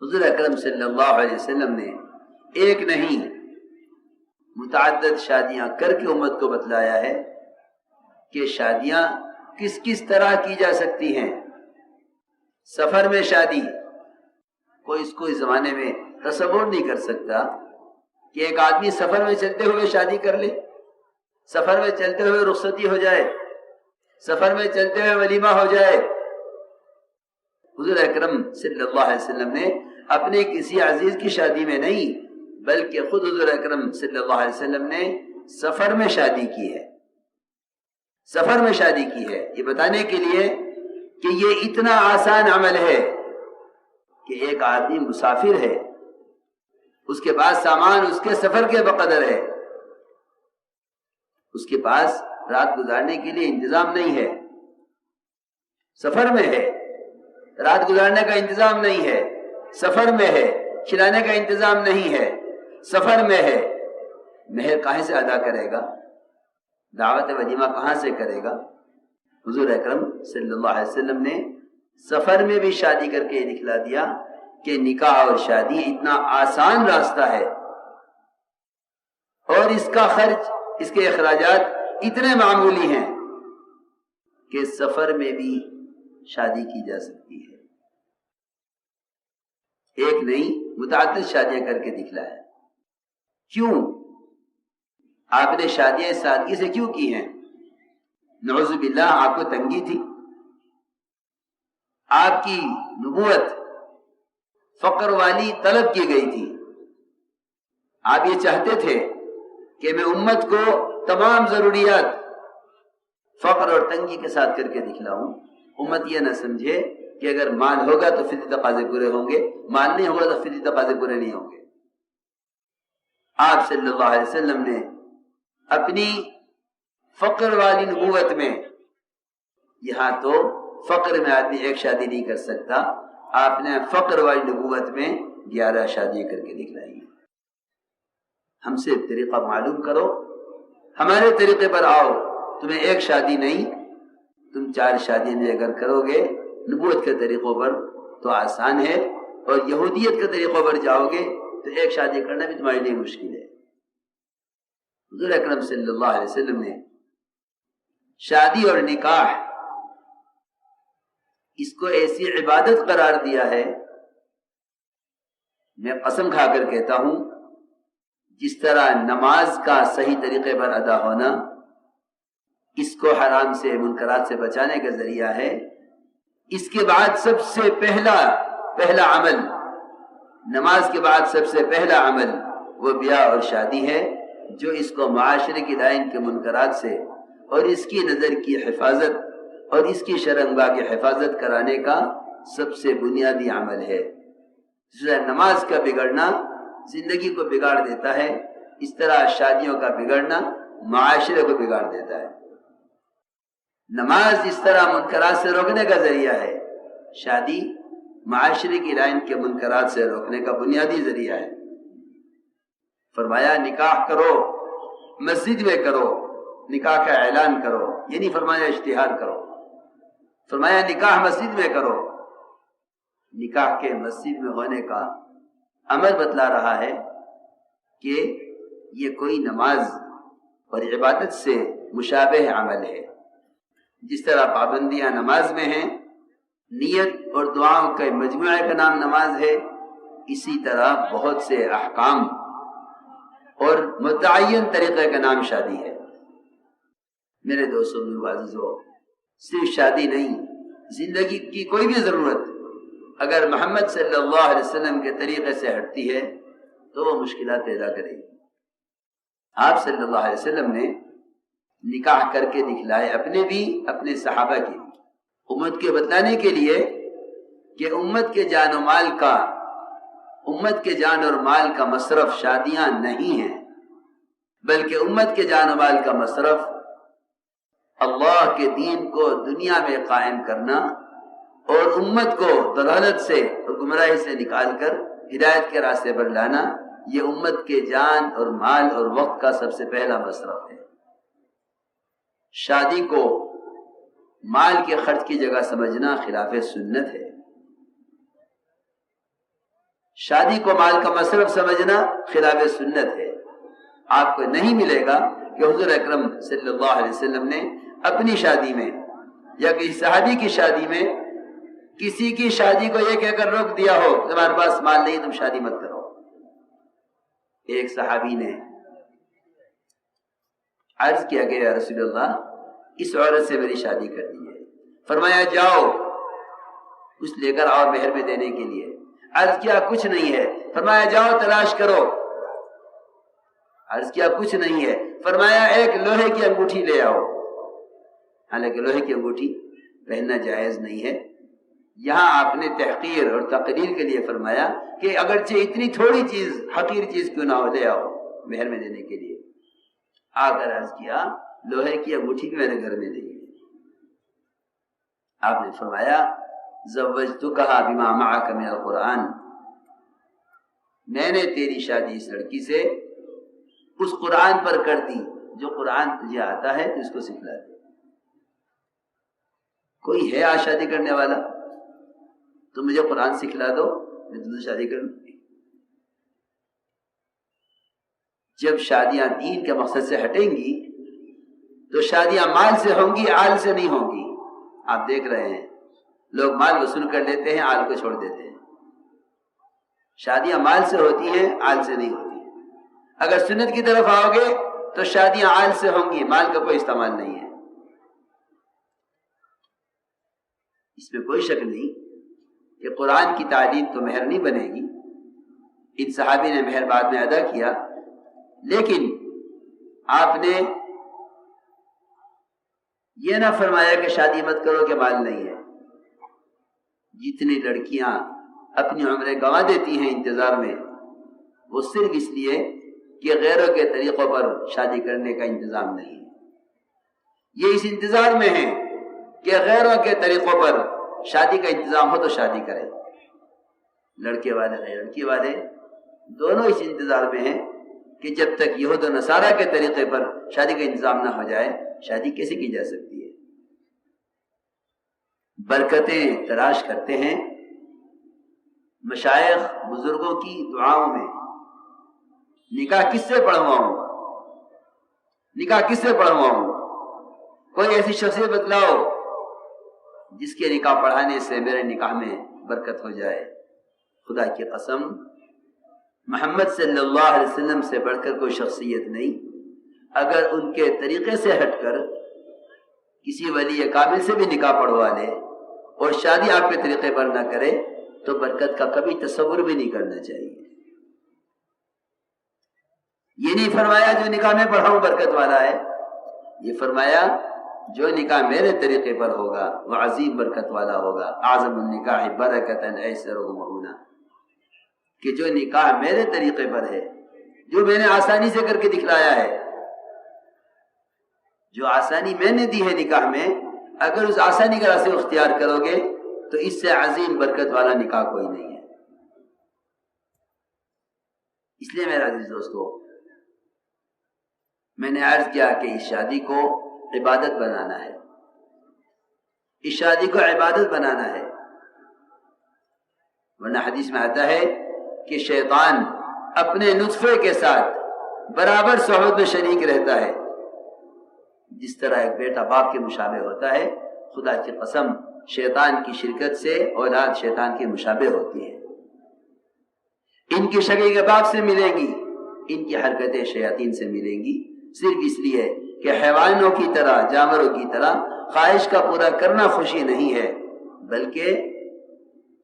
حضور اکرم صلی اللہ علیہ وسلم نے ایک نہیں متعدد شادیاں کر کے امت کو بتلایا ہے کہ شادیاں کس کس طرح کی جا سکتی ہیں۔ سفر میں شادی، کوئی اس کو اس زمانے میں تصور نہیں کر سکتا کہ ایک آدمی سفر میں چلتے ہوئے شادی کر لے، سفر میں چلتے ہوئے رخصتی ہو جائے، سفر میں چلتے ہوئے ولیمہ ہو جائے۔ حضور اکرم صلی اللہ علیہ وسلم نے اپنے کسی عزیز کی شادی میں نہیں بلکہ خود حضور اکرم صلی اللہ علیہ وسلم نے سفر میں شادی کی ہے، سفر میں شادی کی ہے، یہ بتانے کے لیے کہ یہ اتنا آسان عمل ہے کہ ایک آدمی مسافر ہے، اس کے پاس سامان اس کے سفر کے بقدر ہے، اس کے پاس رات گزارنے کے لیے انتظام نہیں ہے، سفر میں ہے، رات گزارنے کا انتظام نہیں ہے، سفر میں ہے، کھلانے کا انتظام نہیں ہے، سفر میں ہے، مہر کہاں سے ادا کرے گا، دعوت ولیمہ کہاں سے کرے گا؟ حضور اکرم صلی اللہ علیہ وسلم نے سفر میں بھی شادی کر کے دکھلا دیا کہ نکاح اور شادی اتنا آسان راستہ ہے اور اس کا خرچ، اس کے اخراجات اتنے معمولی ہیں کہ سفر میں بھی شادی کی جا سکتی ہے۔ ایک نہیں متعدد شادیاں کر کے دکھلایا۔ کیوں؟ آپ نے شادیاں سادگی سے کیوں کی ہیں؟ نعوذ باللہ آپ کو تنگی تھی؟ آپ کی نبوت فقر والی طلب کی گئی تھی؟ آپ یہ چاہتے تھے کہ میں امت کو تمام ضروریات فقر اور تنگی کے ساتھ کر کے دکھلاؤں، امت یہ نہ سمجھے کہ اگر مال ہوگا تو فطری تقاضے پورے ہوں گے، مال نہیں ہوگا تو فطری تقاضے پورے نہیں ہوں گے۔ آپ صلی اللہ علیہ وسلم نے اپنی فقر والی نبوت میں، یہاں تو فقر میں آدمی ایک شادی نہیں کر سکتا، آپ نے فقر والی نبوت میں 11 شادیاں کر کے دکھلائی۔ ہم سے طریقہ معلوم کرو، ہمارے طریقے پر آؤ، تمہیں ایک شادی نہیں تم 4 شادیاں بھی اگر کرو گے نبوت کے طریقوں پر تو آسان ہے، اور یہودیت کے طریقوں پر جاؤ گے تو ایک شادی کرنا بھی تمہارے لیے مشکل ہے۔ حضور اکرم صلی اللہ علیہ وسلم نے شادی اور نکاح اس کو ایسی عبادت قرار دیا ہے، میں قسم کھا کر کہتا ہوں، جس طرح نماز کا صحیح طریقے پر ادا ہونا اس کو حرام سے، منکرات سے بچانے کا ذریعہ ہے، اس کے بعد سب سے پہلا عمل، نماز کے بعد سب سے پہلا عمل وہ بیاہ اور شادی ہے، جو اس کو معاشرے کی لائن کے منکرات سے اور اس کی نظر کی حفاظت اور اس کی شرمگاہ کی حفاظت کرانے کا سب سے بنیادی عمل ہے۔ نماز کا بگڑنا زندگی کو بگاڑ دیتا ہے، اس طرح شادیوں کا بگڑنا معاشرے کو بگاڑ دیتا ہے۔ نماز اس طرح منکرات سے روکنے کا ذریعہ ہے، شادی معاشرے کی لائن کے منکرات سے روکنے کا بنیادی ذریعہ ہے۔ فرمایا نکاح کرو، مسجد میں کرو، نکاح کا اعلان کرو، یہ نہیں فرمایا اشتہار کرو، فرمایا نکاح مسجد میں کرو۔ نکاح کے مسجد میں ہونے کا عمل بتلا رہا ہے کہ یہ کوئی نماز اور عبادت سے مشابہ عمل ہے۔ جس طرح پابندیاں نماز میں ہیں، نیت اور دعاؤں کے مجموعے کا نام نماز ہے، اسی طرح بہت سے احکام اور متعین طریقے کا نام شادی ہے۔ میرے دوستوں عزیزو، صرف شادی نہیں، زندگی کی کوئی بھی ضرورت اگر محمد صلی اللہ علیہ وسلم کے طریقے سے ہٹتی ہے تو وہ مشکلات پیدا کرے گی۔ آپ صلی اللہ علیہ وسلم نے نکاح کر کے دکھلائے، اپنے بھی اپنے صحابہ کے بھی، امت کے بتلانے کے لیے کہ امت کے جان اور مال کا مصرف شادیاں نہیں ہیں، بلکہ امت کے جان و مال کا مصرف اللہ کے دین کو دنیا میں قائم کرنا اور امت کو ضلالت سے اور گمراہی سے نکال کر ہدایت کے راستے پر لانا، یہ امت کے جان اور مال اور وقت کا سب سے پہلا مصرف ہے۔ شادی کو مال کے خرچ کی جگہ سمجھنا خلاف سنت ہے۔ شادی کو مال کا مصرف سمجھنا خلاف سنت ہے. آپ کو نہیں ملے گا کہ حضور اکرم صلی اللہ علیہ وسلم نے اپنی شادی میں یا کسی صحابی کی شادی میں کسی کی شادی کو یہ کہہ کر روک دیا ہو تمہارے پاس مال نہیں تم شادی مت کرو. ایک صحابی نے عرض کیا کہ یا رسول اللہ اس عورت سے میری شادی کرنی ہے. فرمایا جاؤ کچھ لے کر آؤ مہر میں دینے کے لیے. عرض کیا کچھ نہیں ہے. فرمایا جاؤ تلاش کرو. عرض کیا کچھ نہیں ہے. فرمایا ایک لوہے کی انگوٹھی لے آؤ. حالانکہ لوہے کی انگوٹھی پہننا جائز نہیں ہے. یہاں آپ نے تحقیر اور تقریر کے لیے فرمایا کہ اگرچہ اتنی تھوڑی چیز حقیر چیز کیوں نہ ہو لے آؤ مہر میں دینے کے لیے. آ کر عرض کیا لوہے کی انگوٹھی بھی میرے گھر میں نہیں ہے. آپ نے فرمایا زوجتکھا بما معک من القرآن, میں نے تیری شادی اس لڑکی سے اس قرآن پر کر دی جو قرآن تجھے آتا ہے تو اس کو سکھلا دے. کوئی ہے آج شادی کرنے والا تو مجھے قرآن سکھلا دو میں تجھے شادی کر لوں. جب شادیاں دین کے مقصد سے ہٹیں گی تو شادیاں مال سے ہوں گی, آل سے نہیں ہوں گی. آپ دیکھ رہے ہیں لوگ مال وصول کر لیتے ہیں, آل کو چھوڑ دیتے ہیں. شادیاں مال سے ہوتی ہیں, آل سے نہیں ہوتی. اگر سنت کی طرف آؤ گے تو شادیاں آل سے ہوں گی, مال کا کوئی استعمال نہیں ہے. اس میں کوئی شک نہیں کہ قرآن کی تعلیم تو مہر نہیں بنے گی. ان صحابی نے مہر بعد میں ادا کیا, لیکن آپ نے یہ نہ فرمایا کہ شادی مت کرو کہ مال نہیں ہے. جتنی لڑکیاں اپنی عمریں گنوا دیتی ہیں انتظار میں, وہ صرف اس لیے کہ غیروں کے طریقوں پر شادی کرنے کا انتظام نہیں ہے. یہ اس انتظار میں ہیں کہ غیروں کے طریقوں پر شادی کا انتظام ہو تو شادی کریں. لڑکے والے لڑکی والے دونوں اس انتظار میں ہیں کہ جب تک یہود و نصارہ کے طریقے پر شادی کا انتظام نہ ہو جائے شادی کیسے کی جا سکتی ہے. برکتیں تلاش کرتے ہیں مشائخ بزرگوں کی دعاؤں میں. نکاح کس سے پڑھواؤں, نکاح کس سے پڑھواؤں؟ کوئی ایسی شخصیت بتلاؤ جس کے نکاح پڑھانے سے میرے نکاح میں برکت ہو جائے. خدا کی قسم محمد صلی اللہ علیہ وسلم سے بڑھ کر کوئی شخصیت نہیں. اگر ان کے طریقے سے ہٹ کر کسی ولی کامل سے بھی نکاح پڑھوا لے اور شادی آپ کے طریقے پر نہ کرے تو برکت کا کبھی تصور بھی نہیں کرنا چاہیے. یہ نہیں فرمایا جو نکاح میں پڑھاؤں برکت والا ہے, یہ فرمایا جو نکاح میرے طریقے پر ہوگا وہ عظیم برکت والا ہوگا. اعظم النکاح برکتاً ایسرہ مؤونہ, کہ جو نکاح میرے طریقے پر ہے, جو میں نے آسانی سے کر کے دکھلایا ہے, جو آسانی میں نے دی ہے نکاح میں, اگر اس آسانی کا راستہ اختیار کرو گے تو اس سے عظیم برکت والا نکاح کوئی نہیں ہے. اس لیے میرا عزیز دوستو, میں نے عرض کیا کہ اس شادی کو عبادت بنانا ہے, اس شادی کو عبادت بنانا ہے. ورنہ حدیث میں آتا ہے کہ شیطان اپنے نطفے کے ساتھ برابر صحبت میں شریک رہتا ہے. جس طرح ایک بیٹا باپ کے مشابہ ہوتا ہے, خدا کی قسم شیطان کی شرکت سے اولاد شیطان کے مشابہ ہوتی ہے. ان کی شکل کے باپ سے ملیں گی, ان کی حرکتیں شیاطین سے ملیں گی, صرف اس لیے کہ حیوانوں کی طرح, جانوروں کی طرح خواہش کا پورا کرنا خوشی نہیں ہے, بلکہ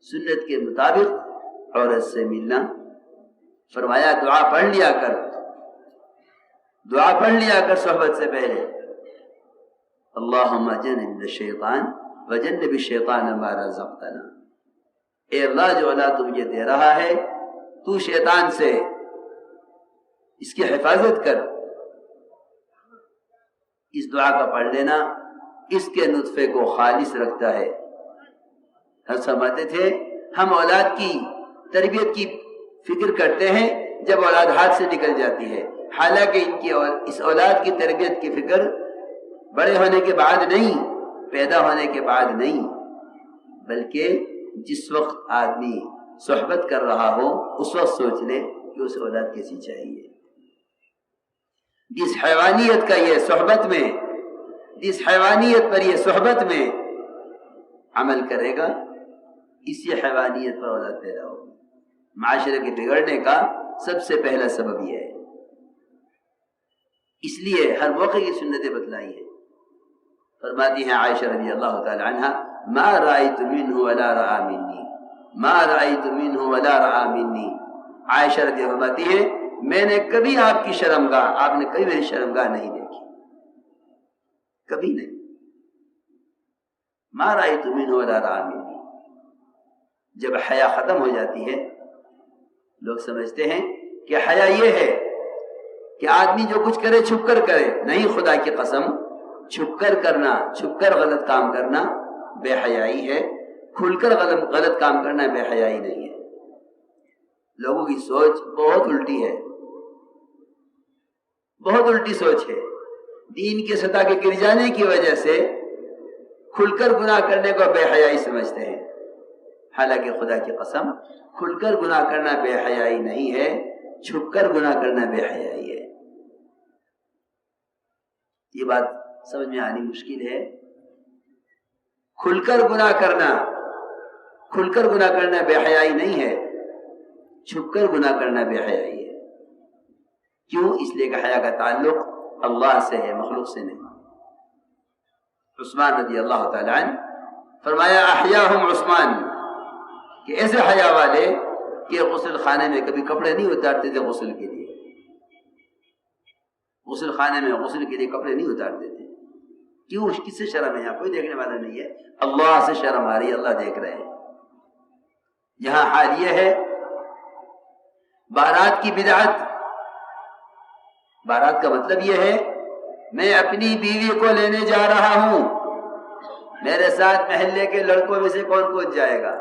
سنت کے مطابق عورت سے ملنا. فرمایا دعا پڑھ لیا کر, دعا پڑھ لیا کر صحبت سے پہلے, اللہم جنب الشیطان وجنب الشیطان ما رزقتنا. اے اللہ جو اولاد تجھے دے رہا ہے تو شیطان سے اس کی حفاظت کر. اس دعا کا پڑھ لینا اس کے نطفے کو خالص رکھتا ہے. ہم سمجھتے تھے ہم اولاد کی تربیت کی فکر کرتے ہیں جب اولاد ہاتھ سے نکل جاتی ہے, حالانکہ اس اولاد کی تربیت کی فکر بڑے ہونے کے بعد نہیں, پیدا ہونے کے بعد نہیں, بلکہ جس وقت آدمی صحبت کر رہا ہو اس وقت سوچ لے کہ اسے اولاد کیسی چاہیے. جس حیوانیت کا یہ صحبت میں، جس حیوانیت پر یہ صحبت میں عمل کرے گا، اسی حیوانیت پر اولاد پیدا ہوگی. معاشرے کے بگڑنے کا سب سے پہلا سبب یہ ہے. اس لیے ہر موقع کی سنتیں بتلائی ہیں. فرماتی ہیں عائشہ رضی اللہ تعالی عنہ، ما رأیت منہ ولا رأى منی، ما رأیت منہ ولا رأى منی. عائشہ رضی اللہ فرماتی ہے میں نے کبھی آپ کی شرمگاہ، آپ نے کبھی میری شرمگاہ نہیں دیکھی، کبھی نہیں. ما رأیت منہ ولا رأى منی. جب حیا ختم ہو جاتی ہے، لوگ سمجھتے ہیں کہ حیا یہ ہے کہ آدمی جو کچھ کرے چھپ کر کرے. نہیں، خدا کی قسم، چھپ کر کرنا، چھپ کر غلط کام کرنا بے حیائی ہے. کھل کر غلط کام کرنا بے حیائی نہیں ہے. لوگوں کی سوچ بہت الٹی ہے، بہت الٹی سوچ ہے. دین کے سطح کے گر جانے کی وجہ سے کھل کر گناہ کرنے کو بے حیائی سمجھتے ہیں. حالانکہ خدا کی قسم، کھل کر گناہ کرنا بے حیائی نہیں ہے، چھپ کر گناہ کرنا بے حیائی ہے. یہ بات سمجھ میں آنی مشکل ہے. کھل کر گناہ کرنا، کھل کر گناہ کرنا بے حیائی نہیں ہے، چھپ کر گناہ کرنا بے حیائی ہے. کیوں؟ اس لیے کہ حیا کا تعلق اللہ سے ہے، مخلوق سے نہیں. عثمان رضی اللہ تعالی عنہ فرمایا احیاہم عثمان، کہ ایسے حیا والے کہ غسل خانے میں کبھی کپڑے نہیں اتارتے تھے غسل کے لیے. غسل خانے میں غسل کے لیے کپڑے نہیں اتارتے تھے. کیوں؟ کس سے شرم ہے؟ یہاں کوئی دیکھنے والا نہیں ہے، اللہ سے شرم آ رہی ہے، اللہ دیکھ رہے ہیں. یہاں حال یہ ہے، بارات کی بدعت. بارات کا مطلب یہ ہے میں اپنی بیوی کو لینے جا رہا ہوں، میرے ساتھ محلے کے لڑکوں میں سے کون کون جائے گا.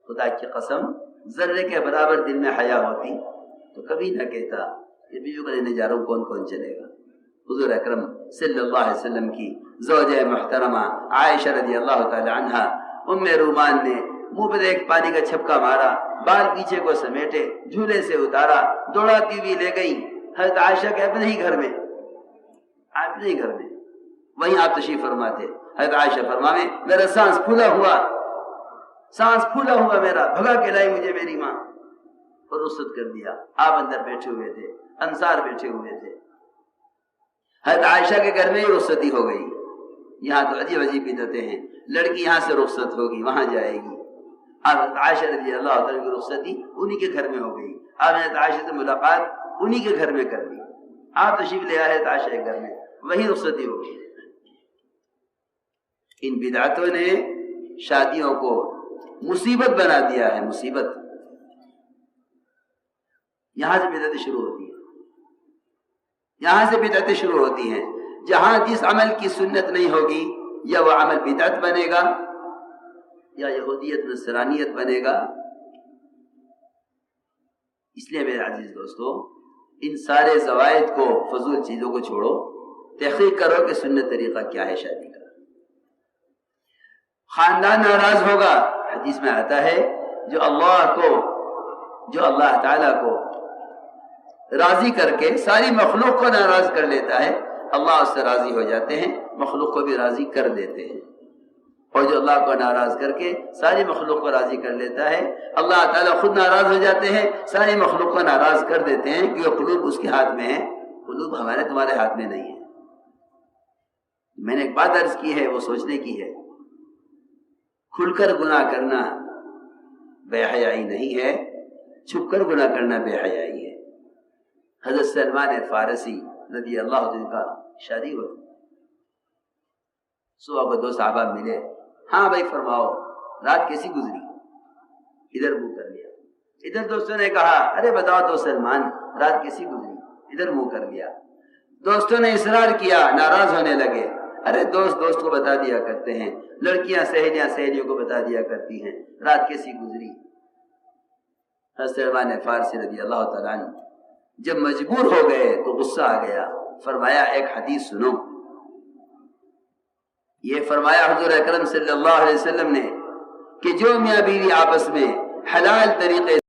خدا کی قسم، ذرے کے برابر دل میں حیا ہوتی تو کبھی نہ کہتا کہ بیوی کو لینے جا رہا ہوں، کون کون چلے گا. حضور اکرم صلی اللہ علیہ وسلم کی زوجہ محترمہ عائشہ رضی اللہ تعالی عنہا ام رومان نے منہ پر ایک پانی کا چھپکا مارا، بال پیچھے کو سمیٹے، جھولے سے اتارا، دوڑاتی ہوئی لے گئی حضرت عائشہ کے اپنے ہی گھر میں. اپنے ہی گھر میں وہیں آپ تشریف فرما تھے. حضرت عائشہ فرماوے میرا سانس پھولا ہوا، سانس پھولا ہوا میرا، بھگا کے لائی مجھے میری ماں اور رخصت کر دیا. آپ اندر بیٹھے ہوئے تھے، انصار بیٹھے ہوئے تھے. حضرت عائشہ کے گھر میں ہی رخصتی ہو گئی. یہاں تو عجیب عجیب بدعتیں ہیں، لڑکی یہاں سے رخصت ہوگی وہاں جائے گی. حضرت عائشہ رضی اللہ تعالیٰ کی رخصتی انہی کے گھر میں ہو گئی. آپ حضرت عائشہ سے ملاقات انہی کے گھر میں کر لی. آپ تشریف لے آئے حضرت عائشہ کے گھر میں، وہی رخصتی ہو گئی. ان بدعتوں نے شادیوں کو مصیبت بنا دیا ہے، مصیبت. یہاں سے بدعتیں شروع ہوتی ہیں، یہاں سے بدعتیں شروع ہوتی ہیں. جہاں جس عمل کی سنت نہیں ہوگی یا وہ عمل بدعت بنے گا یا یہودیت نصرانیت بنے گا. اس لیے میرے عزیز دوستو، ان سارے زوائد کو، فضول چیزوں کو چھوڑو، تحقیق کرو کہ سنت طریقہ کیا ہے شادی کا. خاندان ناراض ہوگا. حدیث میں آتا ہے جو اللہ تعالیٰ کو راضی کر کے ساری مخلوق کو ناراض کر لیتا ہے، اللہ اس سے راضی ہو جاتے ہیں، مخلوق کو بھی راضی کر دیتے ہیں. اور جو اللہ کو ناراض کر کے ساری مخلوق کو راضی کر لیتا ہے، اللہ تعالیٰ خود ناراض ہو جاتے ہیں، ساری مخلوق کو ناراض کر دیتے ہیں، کیونکہ قلوب اس کے ہاتھ میں ہے، قلوب ہمارے تمہارے ہاتھ میں نہیں ہے. میں نے ایک بات عرض کی ہے، وہ سوچنے کی ہے. کھل کر گناہ کرنا بے حیائی نہیں ہے، چھپ کر گناہ کرنا بے حیائی ہے. حضرت سلمان فارسی رضی اللہ عنہ کا شادی ہوئی. صبح کو دو صحابہ ملے. ہاں بھائی فرماؤ رات کیسی گزری؟ ادھر منہ کر لیا. ادھر دوستوں نے کہا ارے بتاؤ تو سلمان رات کیسی گزری؟ ادھر منہ کر لیا. دوستوں نے اصرار کیا، ناراض ہونے لگے. ارے دوست کو بتا دیا کرتے ہیں، لڑکیاں سہیلیوں کو بتا دیا کرتی ہیں رات کیسی گزری. حضرت سلمان فارسی رضی اللہ تعالیٰ عنہ جب مجبور ہو گئے تو غصہ آ گیا. فرمایا ایک حدیث سنو. یہ فرمایا حضور اکرم صلی اللہ علیہ وسلم نے کہ جو میاں بیوی آپس میں حلال طریقے